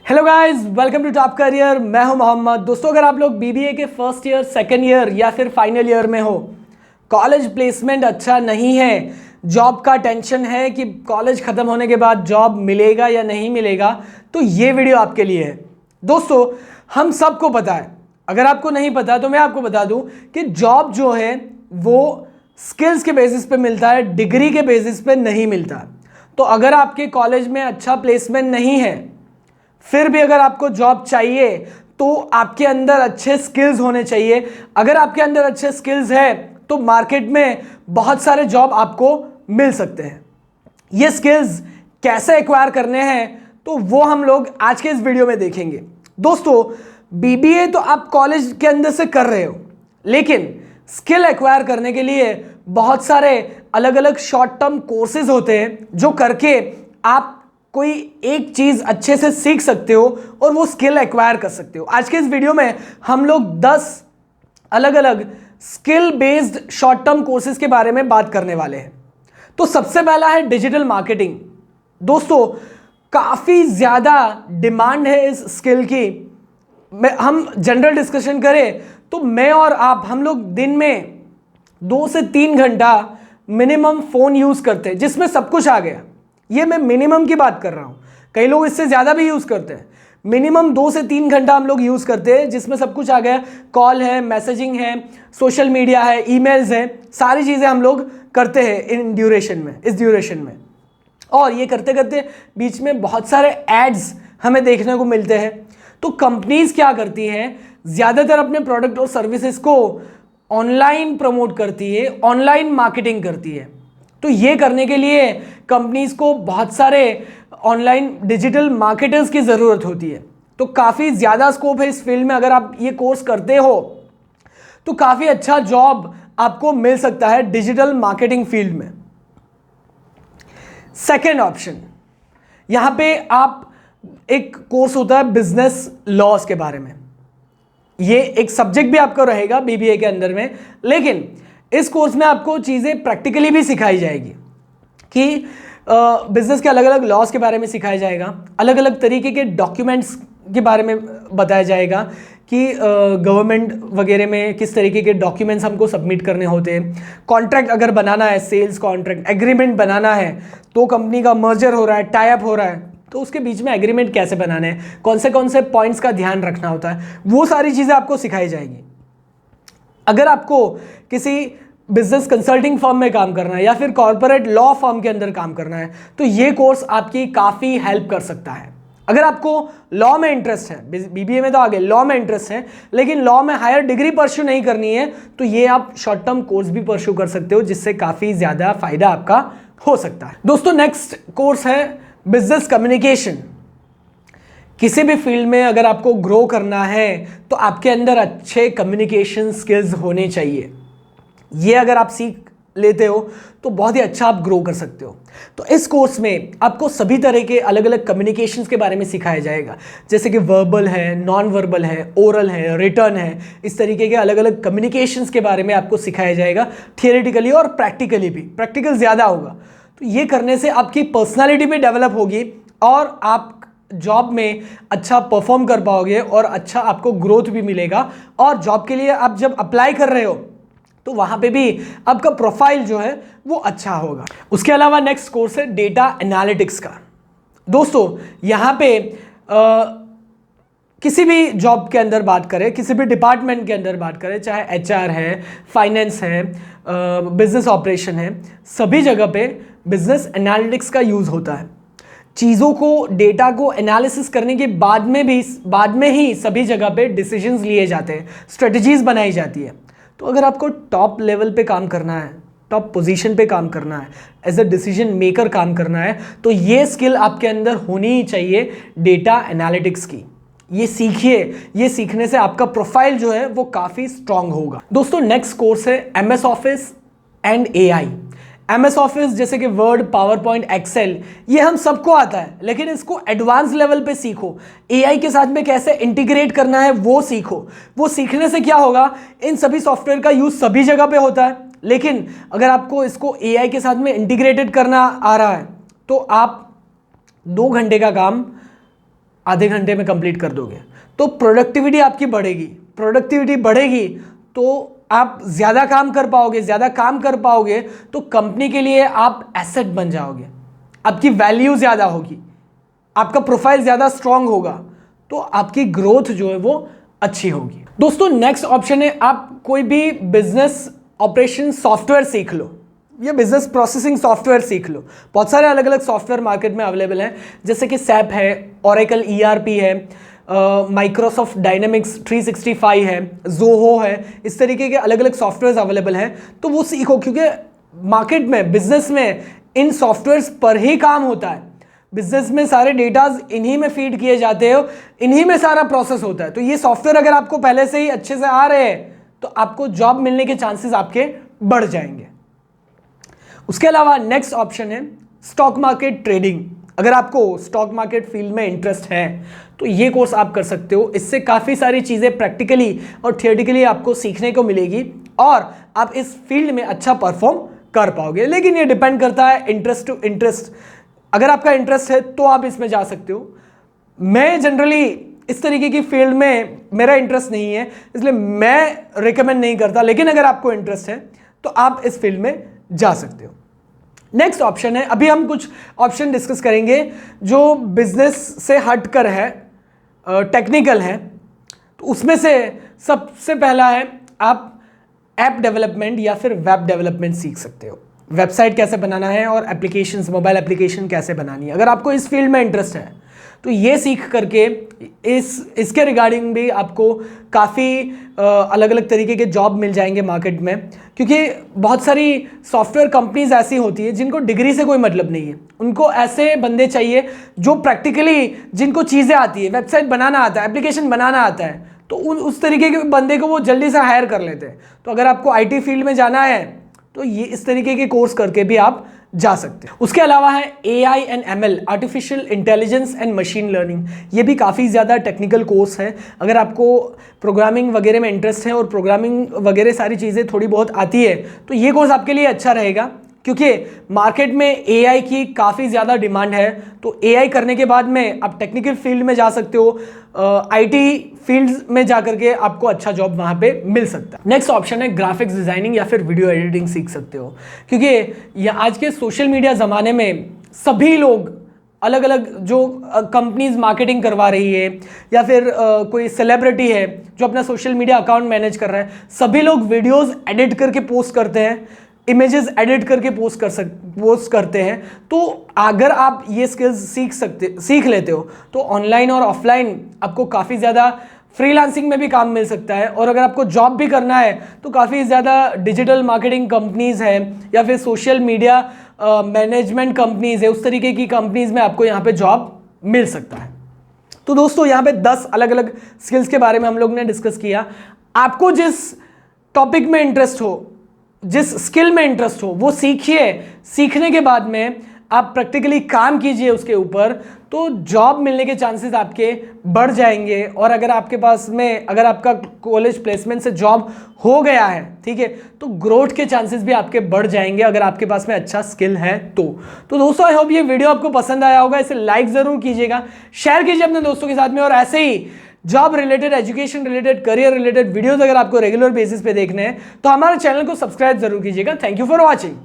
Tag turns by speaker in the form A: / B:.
A: Hello guys, welcome to top career. मैं हूं मोहम्मद। दोस्तों, अगर आप लोग बीबीए के फर्स्ट ईयर, सेकेंड ईयर या फिर फाइनल ईयर में हो, कॉलेज प्लेसमेंट अच्छा नहीं है, जॉब का टेंशन है कि कॉलेज ख़त्म होने के बाद जॉब मिलेगा या नहीं मिलेगा, तो ये वीडियो आपके लिए है। दोस्तों, हम सबको पता है, अगर आपको नहीं पता तो मैं आपको बता दूं कि जॉब जो है वो स्किल्स के बेसिस पे मिलता है, डिग्री के बेसिस पे नहीं मिलता। तो अगर आपके कॉलेज में अच्छा प्लेसमेंट नहीं है, फिर भी अगर आपको जॉब चाहिए तो आपके अंदर अच्छे स्किल्स होने चाहिए। अगर आपके अंदर अच्छे स्किल्स है तो मार्केट में बहुत सारे जॉब आपको मिल सकते हैं। ये स्किल्स कैसे एक्वायर करने हैं तो वो हम लोग आज के इस वीडियो में देखेंगे। दोस्तों, बीबीए तो आप कॉलेज के अंदर से कर रहे हो, लेकिन स्किल एक्वायर करने के लिए बहुत सारे अलग अलग शॉर्ट टर्म कोर्सेज होते हैं जो करके आप कोई एक चीज अच्छे से सीख सकते हो और वो स्किल एक्वायर कर सकते हो। आज के इस वीडियो में हम लोग 10 अलग अलग skill based short term courses के बारे में बात करने वाले हैं। तो सबसे पहला है डिजिटल मार्केटिंग। दोस्तों, काफी ज्यादा डिमांड है इस स्किल की। हम जनरल डिस्कशन करें तो मैं और आप, हम लोग दिन में 2 से 3 घंटा मिनिमम फोन यूज करते हैं, जिसमें सब कुछ आ गया। ये मैं मिनिमम की बात कर रहा हूं, कई लोग इससे ज्यादा भी यूज करते हैं। मिनिमम 2 से 3 घंटा हम लोग यूज करते हैं, जिसमें सब कुछ आ गया। कॉल है, मैसेजिंग है, सोशल मीडिया है, ईमेल्स है, सारी चीजें हम लोग करते हैं इस ड्यूरेशन में। और ये करते करते बीच में बहुत सारे एड्स हमें देखने को मिलते हैं। तो कंपनीज क्या करती हैं, ज्यादातर अपने प्रोडक्ट और सर्विसेज को ऑनलाइन प्रमोट करती है, ऑनलाइन मार्केटिंग करती है। तो ये करने के लिए कंपनीज को बहुत सारे ऑनलाइन डिजिटल मार्केटर्स की ज़रूरत होती है। तो काफ़ी ज़्यादा स्कोप है इस फील्ड में। अगर आप ये कोर्स करते हो तो काफ़ी अच्छा जॉब आपको मिल सकता है डिजिटल मार्केटिंग फील्ड में। सेकेंड ऑप्शन, यहाँ पे आप एक कोर्स होता है बिजनेस लॉज के बारे में। ये एक सब्जेक्ट भी आपका रहेगा बीबीए के अंदर में, लेकिन इस कोर्स में आपको चीज़ें प्रैक्टिकली भी सिखाई जाएगी कि बिजनेस के अलग अलग लॉज के बारे में सिखाया जाएगा, अलग अलग तरीके के डॉक्यूमेंट्स के बारे में बताया जाएगा कि गवर्नमेंट वगैरह में किस तरीके के डॉक्यूमेंट्स हमको सबमिट करने होते हैं। कॉन्ट्रैक्ट अगर बनाना है, सेल्स कॉन्ट्रैक्ट, एग्रीमेंट बनाना है, तो कंपनी का मर्जर हो रहा है, टाई अप हो रहा है, तो उसके बीच में एग्रीमेंट कैसे बनाने हैं, कौन से पॉइंट्स का ध्यान रखना होता है, वो सारी चीज़ें आपको सिखाई जाएगी। अगर आपको किसी बिजनेस कंसल्टिंग फर्म में काम करना है या फिर कॉर्पोरेट लॉ फर्म के अंदर काम करना है, तो ये कोर्स आपकी काफ़ी हेल्प कर सकता है। अगर आपको लॉ में इंटरेस्ट है, बीबीए में तो आगे लॉ में इंटरेस्ट है, लेकिन लॉ में हायर डिग्री परस्यू नहीं करनी है, तो ये आप शॉर्ट टर्म कोर्स भी परस्यू कर सकते हो, जिससे काफ़ी ज़्यादा फायदा आपका हो सकता है। दोस्तों, नेक्स्ट कोर्स है बिजनेस कम्युनिकेशन। किसी भी फील्ड में अगर आपको ग्रो करना है तो आपके अंदर अच्छे कम्युनिकेशन स्किल्स होने चाहिए। ये अगर आप सीख लेते हो तो बहुत ही अच्छा आप ग्रो कर सकते हो। तो इस कोर्स में आपको सभी तरह के अलग अलग कम्युनिकेशंस के बारे में सिखाया जाएगा, जैसे कि वर्बल है, नॉन वर्बल है, ओरल है, रिटर्न है। इस तरीके के अलग अलग कम्युनिकेशंस के बारे में आपको सिखाया जाएगा, थियोरेटिकली और प्रैक्टिकली भी। प्रैक्टिकल ज़्यादा होगा, तो ये करने से आपकी पर्सनैलिटी भी डेवलप होगी और आप जॉब में अच्छा परफॉर्म कर पाओगे और अच्छा आपको ग्रोथ भी मिलेगा। और जॉब के लिए आप जब अप्लाई कर रहे हो तो वहां पे भी आपका प्रोफाइल जो है वो अच्छा होगा। उसके अलावा नेक्स्ट कोर्स है डेटा एनालिटिक्स का। दोस्तों, यहाँ पे किसी भी जॉब के अंदर बात करें, किसी भी डिपार्टमेंट के अंदर बात करें, चाहे एचआर है, फाइनेंस है, बिजनेस ऑपरेशन है, सभी जगह पे बिजनेस एनालिटिक्स का यूज़ होता है। चीज़ों को, डेटा को एनालिसिस करने के बाद में ही सभी जगह पे डिसीजंस लिए जाते हैं, स्ट्रेटजीज बनाई जाती है। तो अगर आपको टॉप लेवल पे काम करना है, टॉप पोजीशन पे काम करना है, एज अ डिसीजन मेकर काम करना है, तो ये स्किल आपके अंदर होनी ही चाहिए, डेटा एनालिटिक्स की। ये सीखिए, ये सीखने से आपका प्रोफाइल जो है वो काफ़ी स्ट्रांग होगा। दोस्तों, नेक्स्ट कोर्स है MS office and AI. MS office जैसे कि वर्ड, पावर पॉइंट, एक्सेल, ये हम सबको आता है, लेकिन इसको एडवांस लेवल पे सीखो। एआई के साथ में कैसे इंटीग्रेट करना है वो सीखो। वो सीखने से क्या होगा, इन सभी सॉफ्टवेयर का यूज सभी जगह पे होता है, लेकिन अगर आपको इसको एआई के साथ में इंटीग्रेटेड करना आ रहा है तो आप 2 घंटे का काम आधे घंटे में कंप्लीट कर दोगे, तो प्रोडक्टिविटी आपकी बढ़ेगी। प्रोडक्टिविटी बढ़ेगी तो आप ज़्यादा काम कर पाओगे, ज़्यादा काम कर पाओगे तो कंपनी के लिए आप एसेट बन जाओगे, आपकी वैल्यू ज़्यादा होगी, आपका प्रोफाइल ज़्यादा स्ट्रांग होगा, तो आपकी ग्रोथ जो है वो अच्छी होगी। दोस्तों नेक्स्ट ऑप्शन है, आप कोई भी बिजनेस ऑपरेशन सॉफ्टवेयर सीख लो या बिजनेस प्रोसेसिंग सॉफ्टवेयर सीख लो। बहुत सारे अलग अलग सॉफ्टवेयर मार्केट में अवेलेबल हैं, जैसे कि सैप है, ओरेकल ERP है, माइक्रोसॉफ्ट डायनेमिक्स 365 है, जोहो है, इस तरीके के अलग अलग सॉफ्टवेयर अवेलेबल हैं। तो वो सीखो, क्योंकि मार्केट में, बिजनेस में इन सॉफ्टवेयर्स पर ही काम होता है। बिजनेस में सारे डेटाज इन्हीं में फीड किए जाते हो, इन्हीं में सारा प्रोसेस होता है। तो ये सॉफ्टवेयर अगर आपको पहले से ही अच्छे से आ रहे हैं तो आपको जॉब मिलने के चांसेस आपके बढ़ जाएंगे। उसके अलावा नेक्स्ट ऑप्शन है स्टॉक मार्केट ट्रेडिंग। अगर आपको स्टॉक मार्केट फील्ड में इंटरेस्ट है तो ये कोर्स आप कर सकते हो। इससे काफ़ी सारी चीज़ें प्रैक्टिकली और थियोरेटिकली आपको सीखने को मिलेगी और आप इस फील्ड में अच्छा परफॉर्म कर पाओगे। लेकिन ये डिपेंड करता है इंटरेस्ट टू इंटरेस्ट। अगर आपका इंटरेस्ट है तो आप इसमें जा सकते हो। मैं जनरली इस तरीके की फील्ड में मेरा इंटरेस्ट नहीं है, इसलिए मैं रिकमेंड नहीं करता। लेकिन अगर आपको इंटरेस्ट है तो आप इस फील्ड में जा सकते हो। नेक्स्ट ऑप्शन है, अभी हम कुछ ऑप्शन डिस्कस करेंगे जो बिजनेस से हटकर है, टेक्निकल है। तो उसमें से सबसे पहला है, आप ऐप डेवलपमेंट या फिर वेब डेवलपमेंट सीख सकते हो। वेबसाइट कैसे बनाना है और एप्लीकेशंस, मोबाइल एप्लीकेशन कैसे बनानी है। अगर आपको इस फील्ड में इंटरेस्ट है तो ये सीख करके इसके रिगार्डिंग भी आपको काफ़ी अलग अलग तरीके के जॉब मिल जाएंगे मार्केट में। क्योंकि बहुत सारी सॉफ्टवेयर कंपनीज ऐसी होती है जिनको डिग्री से कोई मतलब नहीं है। उनको ऐसे बंदे चाहिए जो प्रैक्टिकली, जिनको चीज़ें आती है, वेबसाइट बनाना आता है, एप्लीकेशन बनाना आता है, तो उस तरीके के बंदे को वो जल्दी से हायर कर लेते हैं। तो अगर आपको IT फील्ड में जाना है तो ये इस तरीके के कोर्स करके भी आप जा सकते हैं। उसके अलावा है AI and ML, artificial intelligence and machine learning. ये भी काफ़ी ज़्यादा टेक्निकल कोर्स है। अगर आपको प्रोग्रामिंग वगैरह में इंटरेस्ट है और प्रोग्रामिंग वगैरह सारी चीज़ें थोड़ी बहुत आती है तो ये कोर्स आपके लिए अच्छा रहेगा, क्योंकि मार्केट में AI की काफ़ी ज़्यादा डिमांड है। तो AI करने के बाद में आप टेक्निकल फील्ड में जा सकते हो, IT फील्ड में जा करके आपको अच्छा जॉब वहाँ पे मिल सकता है। नेक्स्ट ऑप्शन है ग्राफिक्स डिज़ाइनिंग या फिर वीडियो एडिटिंग सीख सकते हो। क्योंकि ये आज के सोशल मीडिया ज़माने में सभी लोग अलग अलग जो कंपनीज मार्केटिंग करवा रही है या फिर कोई सेलिब्रिटी है जो अपना सोशल मीडिया अकाउंट मैनेज कर रहा है, सभी लोग वीडियोज़ एडिट करके पोस्ट करते हैं, इमेजेस एडिट करके पोस्ट करते हैं। तो अगर आप ये स्किल्स सीख लेते हो तो ऑनलाइन और ऑफलाइन आपको काफ़ी ज़्यादा फ्रीलांसिंग में भी काम मिल सकता है। और अगर आपको जॉब भी करना है तो काफ़ी ज़्यादा डिजिटल मार्केटिंग कंपनीज़ हैं या फिर सोशल मीडिया मैनेजमेंट कंपनीज़ है, उस तरीके की कंपनीज़ में आपको यहाँ पे जॉब मिल सकता है। तो दोस्तों यहाँ पे 10 अलग अलग स्किल्स के बारे में हम लोग ने डिस्कस किया। आपको जिस टॉपिक में इंटरेस्ट हो, जिस स्किल में इंटरेस्ट हो, वो सीखिए। सीखने के बाद में आप प्रैक्टिकली काम कीजिए उसके ऊपर, तो जॉब मिलने के चांसेस आपके बढ़ जाएंगे। और अगर आपके पास में, अगर आपका कॉलेज प्लेसमेंट से जॉब हो गया है, ठीक है, तो ग्रोथ के चांसेस भी आपके बढ़ जाएंगे अगर आपके पास में अच्छा स्किल है तो दोस्तों आई होप ये वीडियो आपको पसंद आया होगा। इसे लाइक ज़रूर कीजिएगा, शेयर कीजिए अपने दोस्तों के साथ में। और ऐसे ही job related, education related, career related videos अगर आपको रेगुलर बेसिस पे देखने हैं तो हमारे चैनल को सब्सक्राइब जरूर कीजिएगा। Thank you for watching.